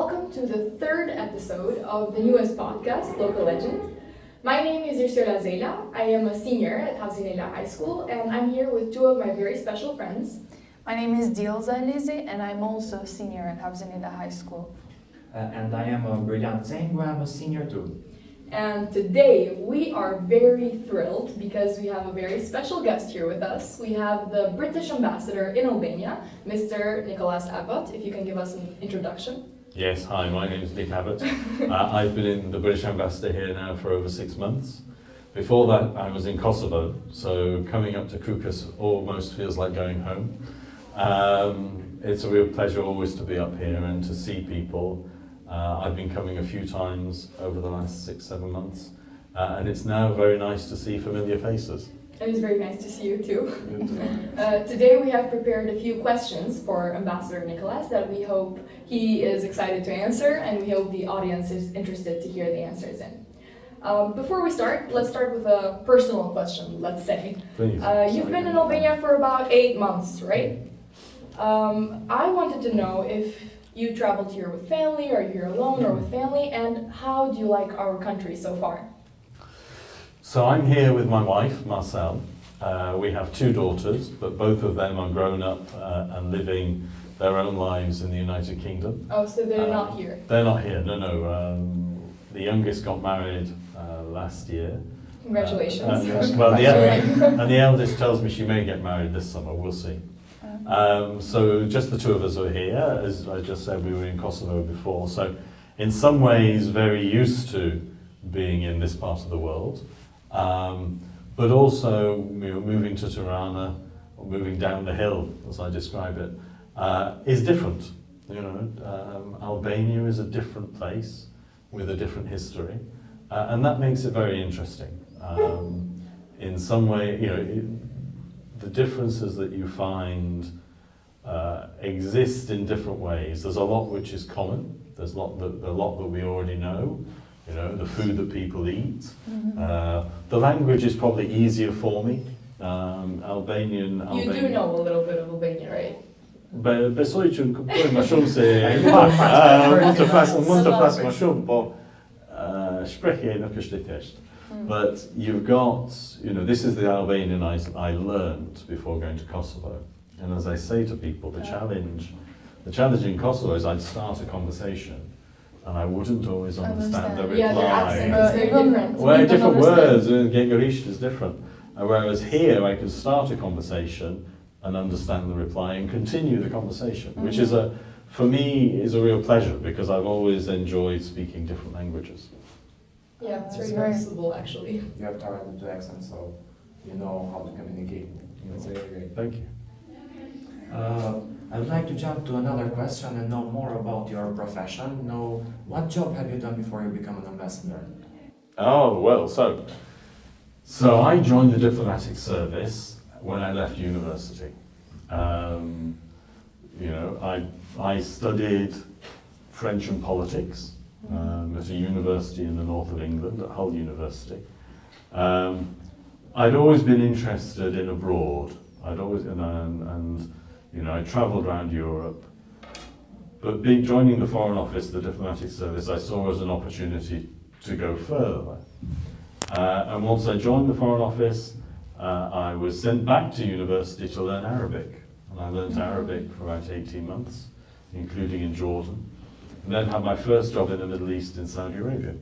welcome to the third episode of the newest podcast, Local Legend. My name is Havzi Nela. I am a senior at Havzi Nela High School, and I'm here with two of my very special friends. My name is Dilza Alize, and I'm also a senior at Havzi Nela High School. And I am a Brilliant Zeng, where I'm a senior too. And today we are very thrilled because we have a very special guest here with us. We have the British ambassador in Albania, Mr. Nicholas Abbott. If you can give us an introduction. Yes, hi, my name is Nick Abbott. I've been in the British ambassador here now for over 6 months. Before that, I was in Kosovo, so coming up to Kukës almost feels like going home. It's a real pleasure always to be up here and to see people. I've been coming a few times over the last 6-7 months, and it's now very nice to see familiar faces. It is very nice to see you too. Today we have prepared a few questions for Ambassador Nicholas that we hope he is excited to answer, and we hope the audience is interested to hear the answers in. Before we start, let's start with a personal question, let's say. Please. You've been in Albania for about 8 months, right? I wanted to know if you traveled here with family, or you're here alone or with family, and how do you like our country so far? So I'm here with my wife, Marcel. We have 2 daughters, but both of them are grown up and living their own lives in the United Kingdom. Oh, so they're not here? They're not here, no. The youngest got married last year. Congratulations. And the eldest tells me she may get married this summer, we'll see. So just the 2 of us are here. As I just said, we were in Kosovo before, so in some ways very used to being in this part of the world. But also, moving to Tirana, or moving down the hill, as I describe it, is different. Albania is a different place with a different history, and that makes it very interesting. In some way, the differences that you find exist in different ways. There's a lot which is common. There's a lot that we already know. The food that people eat. The language is probably easier for me. Albanian. You do know a little bit of Albanian, right? Besoj që kuptoj më shumë se mund të flas më shumë, po shprehja nuk është e thjeshtë. But you've got, this is the Albanian I learned before going to Kosovo. And as I say to people, the challenge in Kosovo is I'd start a conversation and I wouldn't always understand the reply. Yeah, the accent is very different. Well, different words, Gegerish is different. Whereas here I can start a conversation and understand the reply and continue the conversation, which is for me is a real pleasure because I've always enjoyed speaking different languages. Yeah, it's very noticeable actually. You have talented to accent, so you know how to communicate. It's very great. Thank you. I would like to jump to another question and know more about your profession. What job have you done before you become an ambassador? Oh, well, so I joined the diplomatic service when I left university. I studied French and politics at a university in the north of England, at Hull University. I'd always been interested in abroad. I travelled around Europe, but joining the Foreign Office, the diplomatic service, I saw as an opportunity to go further. And once I joined the Foreign Office, I was sent back to university to learn Arabic. And I learned Arabic for about 18 months, including in Jordan. And then had my first job in the Middle East in Saudi Arabia,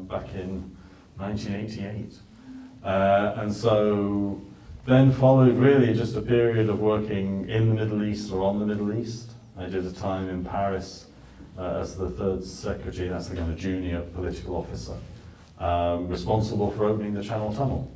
back in 1988. And so then followed really just a period of working in the Middle East or on the Middle East. I did a time in Paris as the 3rd secretary, that's the kind of junior political officer, responsible for opening the Channel Tunnel.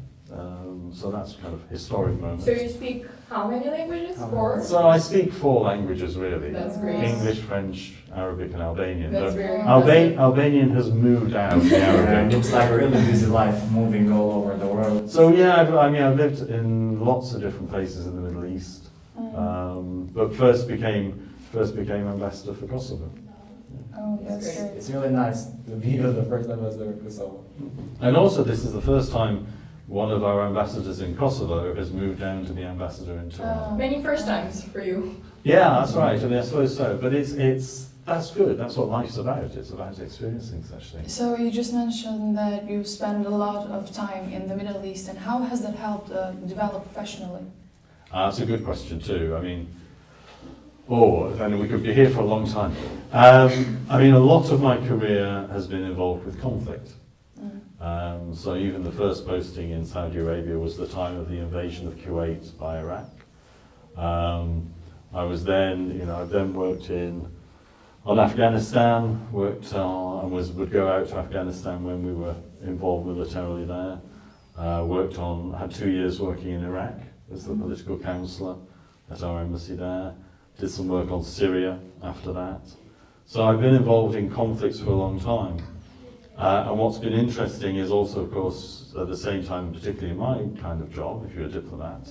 So that's kind of historic moment. So you speak how many languages? 4? So I speak 4 languages really. That's great. English, French, Arabic and Albanian. That's very impressive. Albanian has moved out the Arabic. It looks like a really busy life, moving all over the world. So yeah, I've lived in lots of different places in the Middle East. But first became ambassador for Kosovo. Oh, that's great. It's really nice to be the first ambassador for Kosovo. And also this is the first time one of our ambassadors in Kosovo has moved down to be ambassador in Tirana. Many first times for you. Yeah, that's right. I suppose so. But it's that's good. That's what life's about. It's about experiencing such things. So you just mentioned that you spend a lot of time in the Middle East, and how has that helped develop professionally? That's a good question too. I mean, then we could be here for a long time. I mean, a lot of my career has been involved with conflict. So even the first posting in Saudi Arabia was the time of the invasion of Kuwait by Iraq. I was then, I then worked on Afghanistan, would go out to Afghanistan when we were involved militarily there. Had 2 years working in Iraq as the political counsellor at our embassy there. Did some work on Syria after that. So I've been involved in conflicts for a long time. And what's been interesting is also, of course, at the same time, particularly in my kind of job, if you're a diplomat,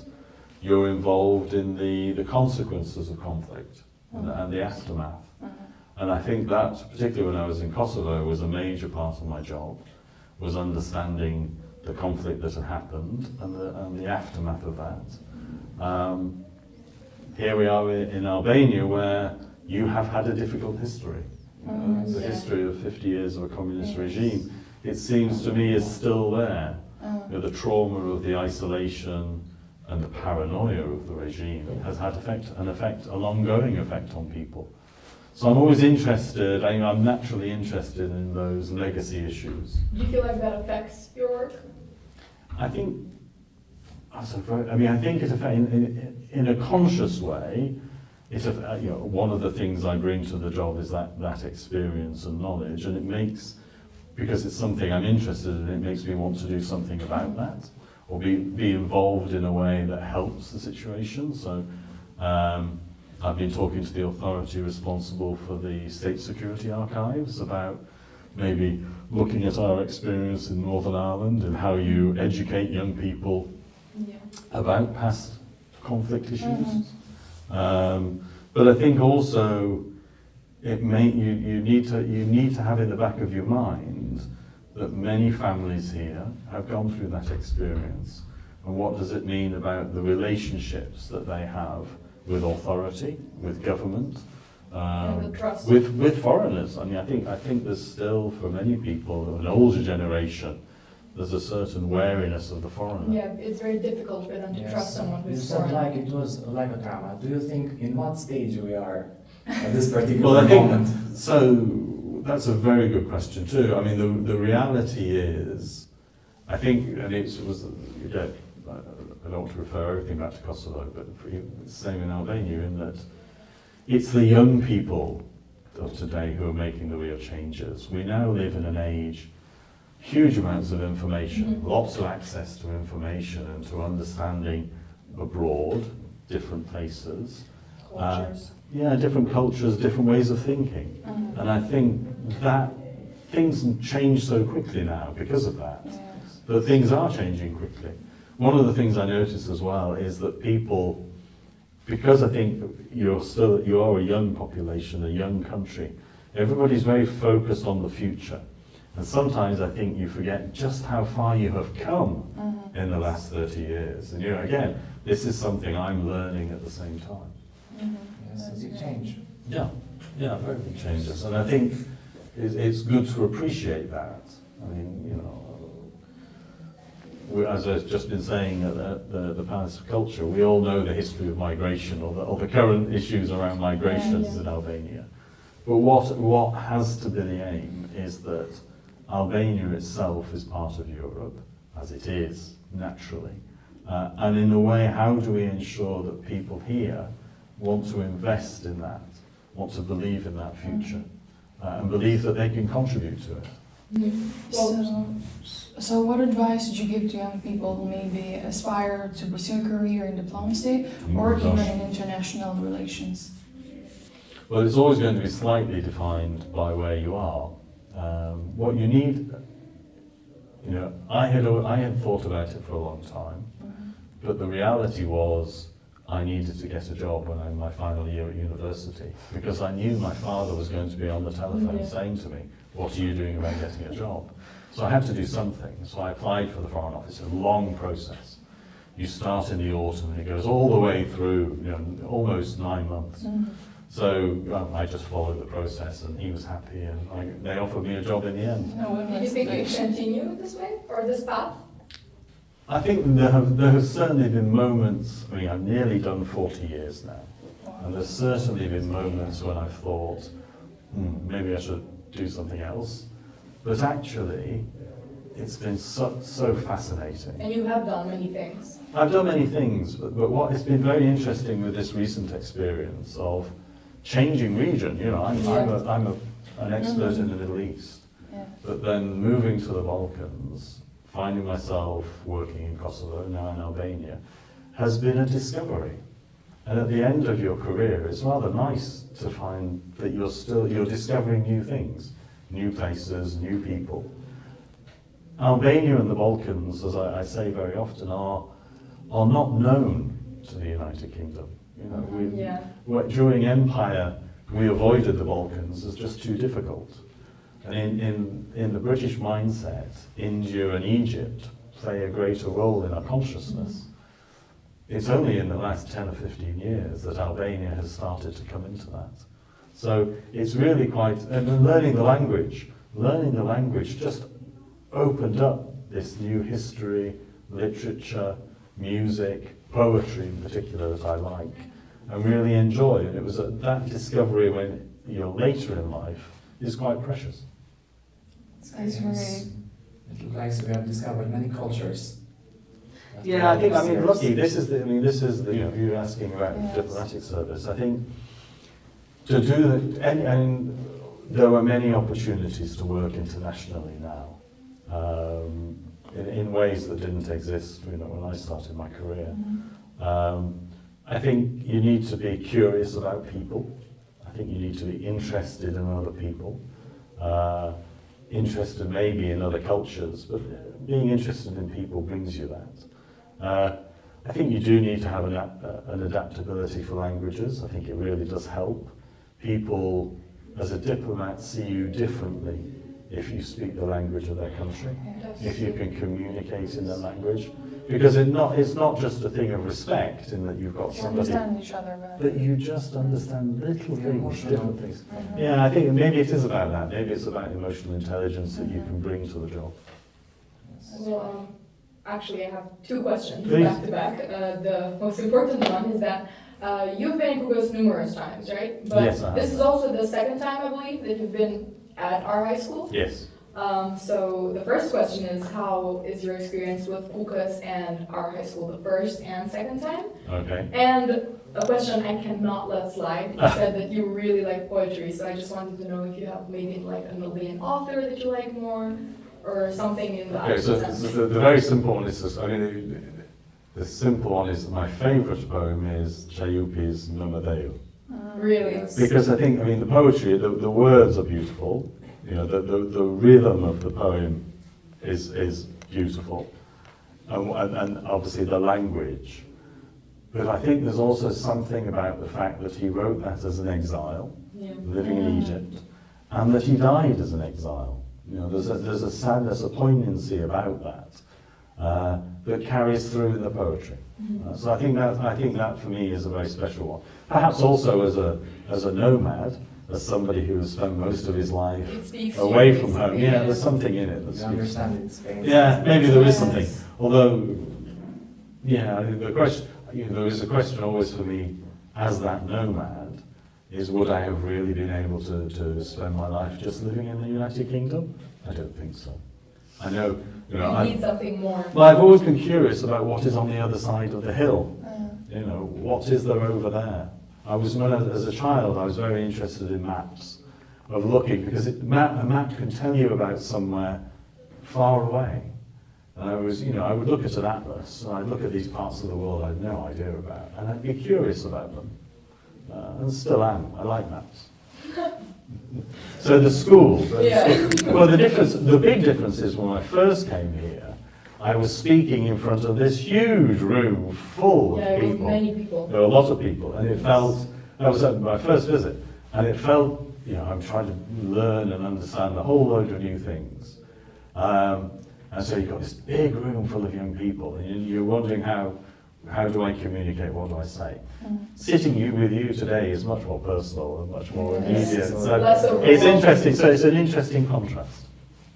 you're involved in the consequences of conflict and the aftermath. And I think that, particularly when I was in Kosovo, was a major part of my job, was understanding the conflict that had happened and the aftermath of that. Here we are in Albania, where you have had a difficult history. The history of 50 years of a communist regime, it seems to me, is still there. The trauma of the isolation and the paranoia of the regime has had an ongoing effect on people. So I'm always interested, I'm naturally interested in those legacy issues. Do you feel like that affects your work? I think, I think it affects, in a conscious way, one of the things I bring to the job is that experience and knowledge, and it makes, because it's something I'm interested in, it makes me want to do something about that, or be involved in a way that helps the situation. So I've been talking to the authority responsible for the State Security Archives about maybe looking at our experience in Northern Ireland and how you educate young people about past conflict issues. But I think also you need to have in the back of your mind that many families here have gone through that experience, and what does it mean about the relationships that they have with authority, with government, with foreigners. I mean, I think there's still, for many people, an older generation, there's a certain wariness of the foreigner. Yeah, it's very difficult for them to trust someone who's You said foreign. like it was like a drama. Do you think in what stage we are at this particular Well, I think, moment? so that's a very good question too. I mean, the reality is, I think, and again, I don't want to refer everything back to Kosovo, but it's the same in Albania, in that it's the young people of today who are making the real changes. We now live in an age, huge amounts of information, lots of access to information and to understanding abroad, different places. Cultures. Different cultures, different ways of thinking. And I think that things change so quickly now because of that, that things are changing quickly. One of the things I notice as well is that people, because I think you are a young population, a young country, everybody's very focused on the future. And sometimes I think you forget just how far you have come in the last 30 years. And again, this is something I'm learning at the same time. Yes, it's a change. Yeah, very big changes. And I think it's good to appreciate that. I mean, as I've just been saying at the Palace of Culture, we all know the history of migration or the current issues around migrations in Albania. But what has to be the aim is that Albania itself is part of Europe, as it is, naturally. And in a way, how do we ensure that people here want to invest in that, want to believe in that future, and believe that they can contribute to it? So what advice would you give to young people who maybe aspire to pursue a career in diplomacy or even in international relations? Well, it's always going to be slightly defined by where you are. What you need, I had thought about it for a long time, but the reality was I needed to get a job when I'm in my final year at university, because I knew my father was going to be on the telephone saying to me, "What are you doing about getting a job?" So I had to do something. So I applied for the Foreign Office, a long process. You start in the autumn and it goes all the way through, almost 9 months. So I just followed the process, and he was happy, and they offered me a job in the end. No, Do you think you continue this way or this path? I think there have certainly been moments, I mean, I've nearly done 40 years now, and there's certainly been moments when I've thought, maybe I should do something else. But actually, it's been so fascinating. And you have done many things. I've done many things, but what has been very interesting with this recent experience of changing region, you know, I'm an expert in the Middle East, but then moving to the Balkans, finding myself working in Kosovo, now in Albania, has been a discovery. And at the end of your career, it's rather nice to find that you're discovering new things, new places, new people. Albania and the Balkans, as I say very often, are not known to the United Kingdom. You know, during Empire, we avoided the Balkans as just too difficult. And in the British mindset, India and Egypt play a greater role in our consciousness. It's only in the last 10 or 15 years that Albania has started to come into that. So it's really quite, and learning the language just opened up this new history, literature, music, poetry in particular that I like and really enjoy. And it was that discovery when you're later in life is quite precious. It's very... It looks like we have discovered many cultures. Yeah, I mean, lucky. This is the you know, you're asking about diplomatic service. I think to do that, and there are many opportunities to work internationally now, in ways that didn't exist, you know, when I started my career. I think you need to be curious about people. I think you need to be interested in other people. Interested maybe in other cultures, but being interested in people brings you that. I think you do need to have an adaptability for languages. I think it really does help. People, as a diplomat, see you differently if you speak the language of their country, if you can communicate in that language. Because it's not just a thing of respect in that you've got somebody, understand each other better. but you just understand little things, different things. Yeah, I think maybe it is about that. Maybe it's about emotional intelligence that you can bring to the job. Well, actually, I have two questions Please. back to back. The most important one is that you've been in Kukës numerous times, right? But Yes, I have. this is also the second time, I believe, that you've been at our high school. Yes. So the first question is, how is your experience with Kukës and our high school the first and second time? Okay. And a question I cannot let slide. You said that you really like poetry, so I just wanted to know if you have maybe like an Albanian author that you like more, or something in that Okay, so sense. the very simple one is this, I mean, the simple one is my favourite poem is Chayupi's Numadeo. Really? Because I think, I mean, the poetry, the words are beautiful. You know, the rhythm of the poem is beautiful, and obviously the language. But I think there's also something about the fact that he wrote that as an exile, living in Egypt, and that he died as an exile. You know, there's a sadness, a poignancy about that that carries through in the poetry. So I think that for me is a very special one. Perhaps also as a nomad. As somebody who has spent most of his life away from home. Yeah, there's something in it that You speaks. understand it, Spain. Yeah, maybe there is something. Although, yeah, I think the question, you know, there is a question always for me, as that nomad, is would I have really been able to spend my life just living in the United Kingdom? I don't think so. I know, you know, You need something more. well, I've always been curious about what is on the other side of the hill. You know, what is there over there? As a child, I was very interested in maps, of looking, because a map can tell you about somewhere far away. And I would look at an atlas, and I'd look at these parts of the world I had no idea about, and I'd be curious about them. And still am. I like maps. So the school, well, the big difference is when I first came here, I was speaking in front of this huge room full of people. Many people. There were a lot of people, and it felt, that was my first visit, and it felt, you know, I'm trying to learn and understand a whole load of new things. And so you've got this big room full of young people, and you're wondering how do I communicate, what do I say? Sitting with you today is much more personal and much more immediate. So it's interesting. So it's an interesting contrast.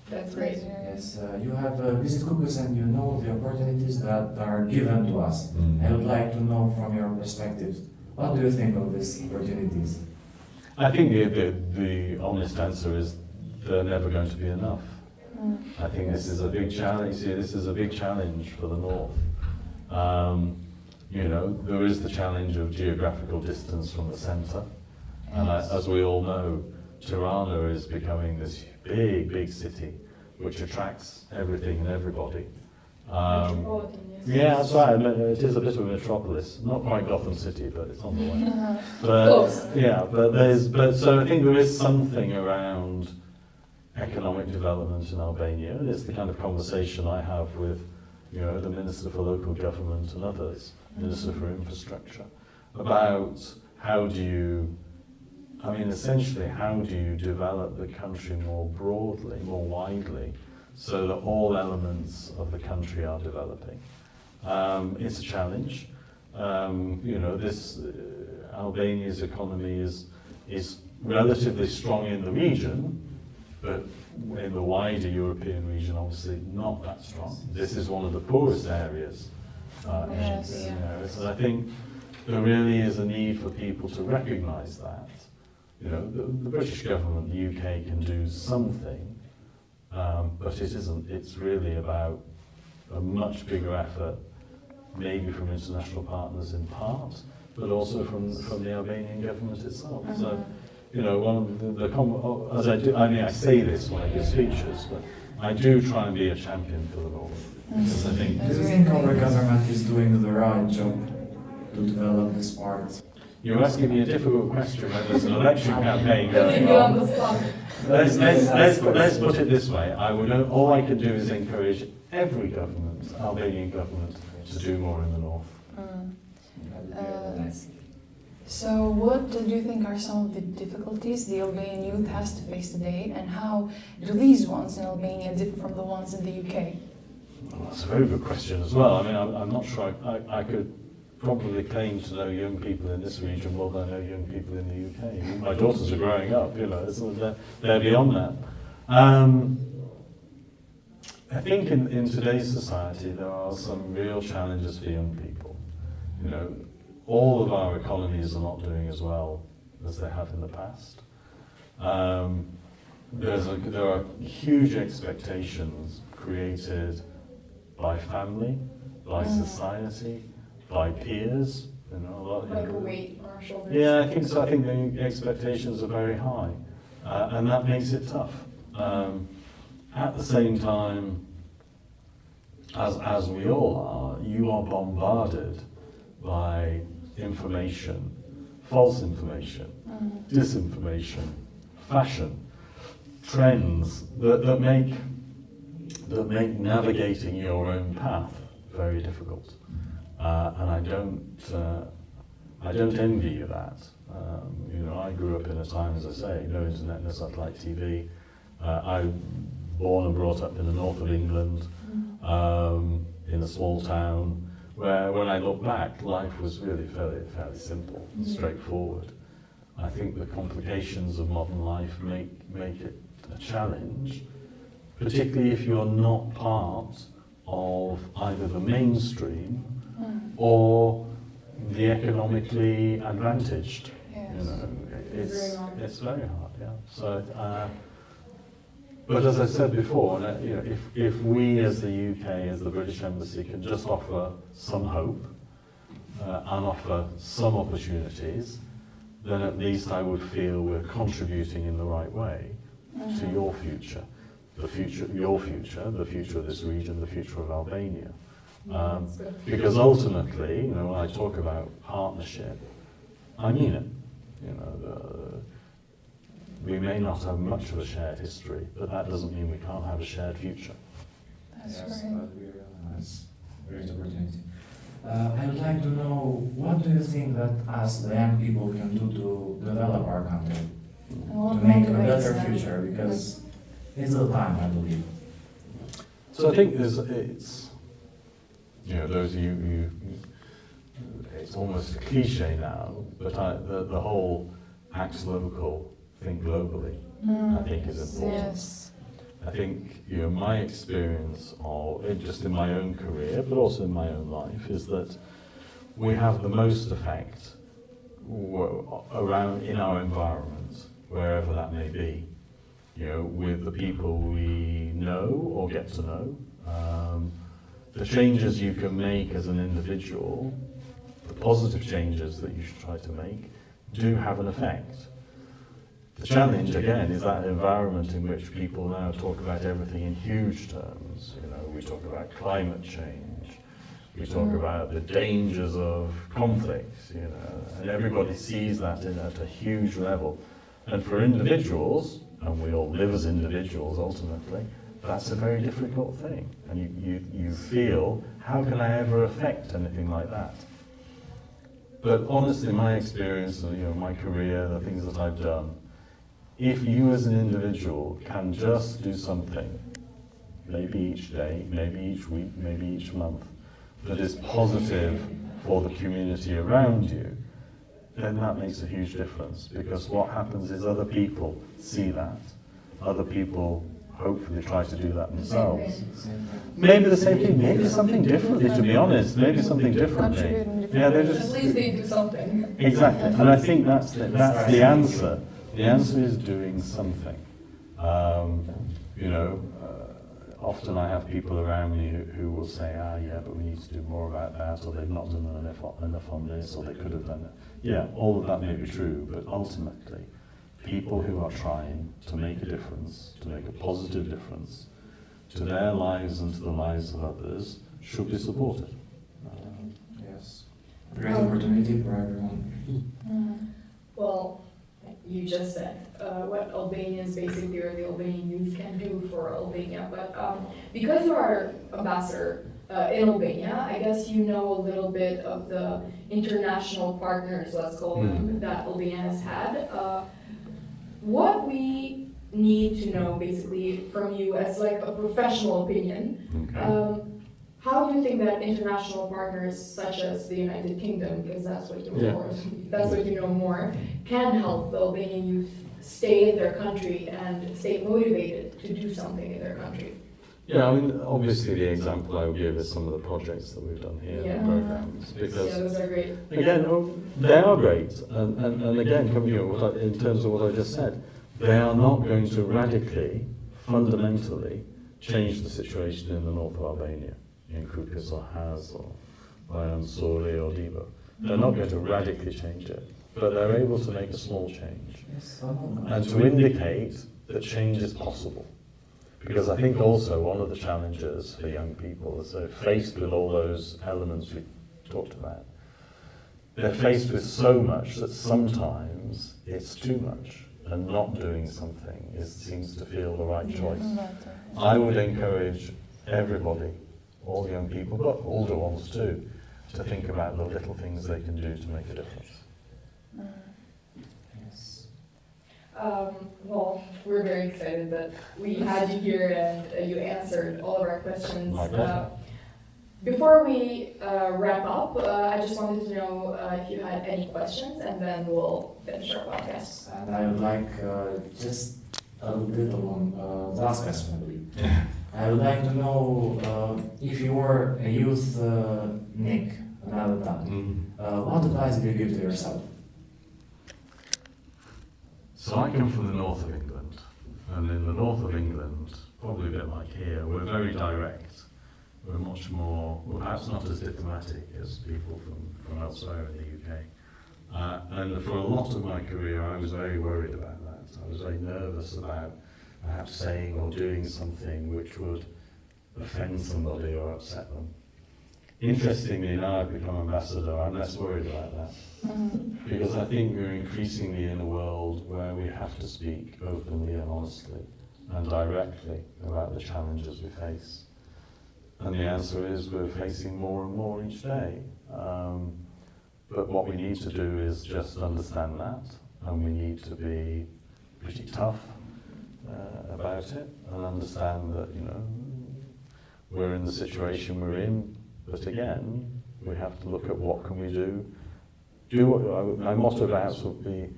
That's great. Yes, you have visited Kukës and you know the opportunities that are given to us. I would like to know from your perspective, what do you think of these opportunities? I think the honest answer is they're never going to be enough. I think this is a big challenge. See, this is a big challenge for the North. You know, there is the challenge of geographical distance from the centre. And as we all know, Tirana is becoming this big city which attracts everything and everybody. Yeah, that's right. It is a bit of a metropolis. Not quite Gotham City, but it's on the way. Close. Yeah, so I think there is something around economic development in Albania, and it's the kind of conversation I have with, you know, the Minister for Local Government and others, Minister for Infrastructure, about how do you, I mean, essentially, how do you develop the country more broadly, more widely, so that all elements of the country are developing. It's a challenge. You know, this Albania's economy is relatively strong in the region, but in the wider European region, obviously not that strong. This is one of the poorest areas. Yes. And I think there really is a need for people to recognise that. You know, the British government, the UK can do something, but it isn't. It's really about a much bigger effort, maybe from international partners in part, but also from the Albanian government itself. So, you know, one of as I do, I mean, I say this when I give speeches, but I do try and be a champion for the North. Because I think. Do you think our government is doing the right job to develop this part? You're asking me a difficult question when there's an election campaign Putting going you on on. the spot. Let's put it this way. All I can do is encourage every government, Albanian government, to do more in the North. So what do you think are some of the difficulties the Albanian youth has to face today, and how do these ones in Albania differ from the ones in the UK? Well, that's a very good question as well. I mean, I'm not sure I could probably claim to know young people in this region more than I know young people in the UK. My daughters are growing up, you know, so they're beyond that. I think in today's society there are some real challenges for young people. You know, all of our economies are not doing as well as they have in the past. There are huge expectations created by family, by society, by peers. You know, a lot, Like a weight on our shoulders. yeah, I think so. I think the expectations are very high, and that makes it tough. At the same time, as we all are, you are bombarded by information, false information, disinformation, fashion, trends that make navigating your own path very difficult. And I don't envy you that. You know, I grew up in a time, as I say, no internet, no satellite TV. I born and brought up in the north of England, in a small town, where when I look back, life was really fairly simple and straightforward. I think the complications of modern life make it a challenge, particularly if you're not part of either the mainstream or the economically advantaged. Yes. You know, It's it's very hard, yeah. So, but as I said before, you know, if we as the UK, as the British Embassy, can just offer some hope and offer some opportunities, then at least I would feel we're contributing in the right way to your future, your future, the future of this region, the future of Albania. Because ultimately, you know, when I talk about partnership, I mean it. You know, we may not have much of a shared history, but that doesn't mean we can't have a shared future. That's Yes, right. but that's a great opportunity. I would like to know, what do you think that us, the young people, can do to develop our country, And what to make a motivates better them? future? Because it's the time, I believe. So I think it's you know, those of you it's almost a cliche now, but the whole act local, think globally, I think is important. Yes. I think, you know, my experience of it just in my own career, but also in my own life, is that we have the most effect around in our environment, wherever that may be, you know, with the people we know or get to know. The changes you can make as an individual, the positive changes that you should try to make, do have an effect. The challenge, again, is that environment in which people now talk about everything in huge terms. You know, we talk about climate change, we talk about the dangers of conflicts, you know, and everybody sees that at a huge level. And for individuals, and we all live as individuals ultimately, that's a very difficult thing. And you feel, how can I ever affect anything like that? But honestly, my experience, you know, my career, the things that I've done, if you as an individual can just do something, maybe each day, maybe each week, maybe each month, that is positive for the community around you, then that makes a huge difference. Because what happens is other people see that. Other people hopefully try to do that themselves. Maybe the same thing, maybe something differently, to be honest, maybe something differently. Yeah, they At just... least they do something. Exactly, and I think that's the answer. The answer is doing something. You know, often I have people around me who will say, yeah, but we need to do more about that, or they've not done enough on this, or they could have done it. Yeah, all of that may be true, but ultimately, people who are trying to make a difference, to make a positive difference to their lives and to the lives of others, should be supported. Yes. Great opportunity for everyone. Well, you just said what Albanians basically, or the Albanian youth can do for Albania, but because you are ambassador in Albania, I guess you know a little bit of the international partners, let's call them, that Albania has had. What we need to know basically from you as like a professional opinion, how do you think that international partners such as the United Kingdom, because that's what you know more, that's what you know more, can help the Albanian youth stay in their country and stay motivated to do something in their country? Yeah, I mean, obviously the example I would give is some of the projects that we've done here, the programs, because Yeah, those are great. again, they are great, and again, coming, you know, in terms of what I just said, they are not going to radically, fundamentally change the situation in the north of Albania, in Kukës or Haz or Bayan Sori or Divo. They're not going to radically change it, but they're able to make a small change and to indicate that change is possible. Because I think also one of the challenges for young people is they're faced with all those elements we talked about. They're faced with so much that sometimes it's too much, and not doing something seems to feel the right choice. I would encourage everybody, all young people, but older ones too, to think about the little things they can do to make a difference. Yes. Well, we're very excited that we had you here and you answered all of our questions. My pleasure. Before we wrap up, I just wanted to know if you had any questions, and then we'll finish our podcast. And I would like just a little one, last question, I believe. I would like to know if you were a youth Nick another time, what advice would you give to yourself? So I come from the north of England, and in the north of England, probably a bit like here, we're very direct. We're much more, well, perhaps not as diplomatic as people from elsewhere in the UK. And for a lot of my career, I was very worried about that. I was very nervous about perhaps saying or doing something which would offend somebody or upset them. Interestingly, now I've become ambassador, I'm less worried about that. Because I think we're increasingly in a world where we have to speak openly and honestly and directly about the challenges we face. And the answer is we're facing more and more each day. But what we need to do is just understand that, and we need to be pretty tough about it and understand that, you know, we're in the situation we're in, but again, We have to look at what can we do. My motto of the house would be,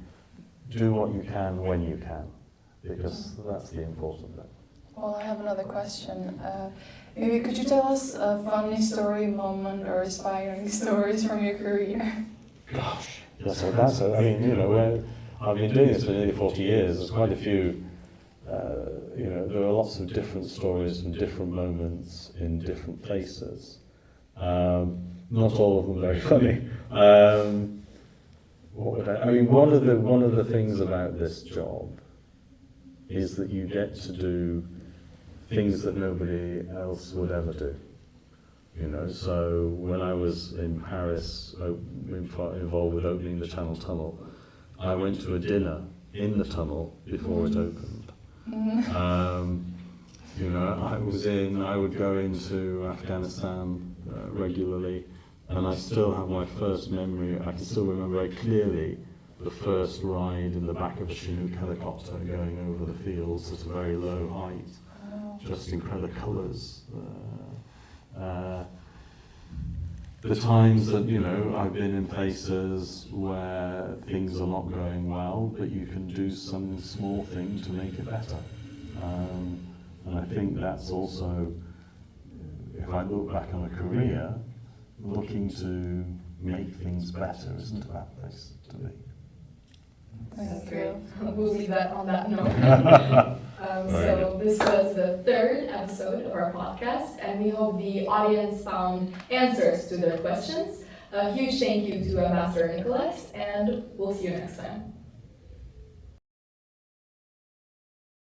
do what you can when you can, because that's the important bit. Well, I have another question. Maybe could you tell us a funny story, moment, or inspiring stories from your career? Gosh. Yeah, so that's, I mean, you know, I've been doing this for nearly 40 years. There's quite a few, you know, there are lots of different stories and different moments in different places. Not all of them very funny. I mean, one of the things about this job is that you get to do things that nobody else would ever do. You know, so when I was in Paris, involved with opening the Channel Tunnel, I went to a dinner in the tunnel before it opened. You know, I would go into Afghanistan regularly, and I still have my first memory. I can still remember very clearly the first ride in the back of a Chinook helicopter going over the fields at a very low height, just incredible colours. The times that, you know, I've been in places where things are not going well, but you can do some small thing to make it better. And I think that's also, if I look back on a career, looking to make things better isn't a bad place to be. That's great. We'll leave that on that note. So this was the third episode of our podcast, and we hope the audience found answers to their questions. A huge thank you to Ambassador Nicholas, and we'll see you next time.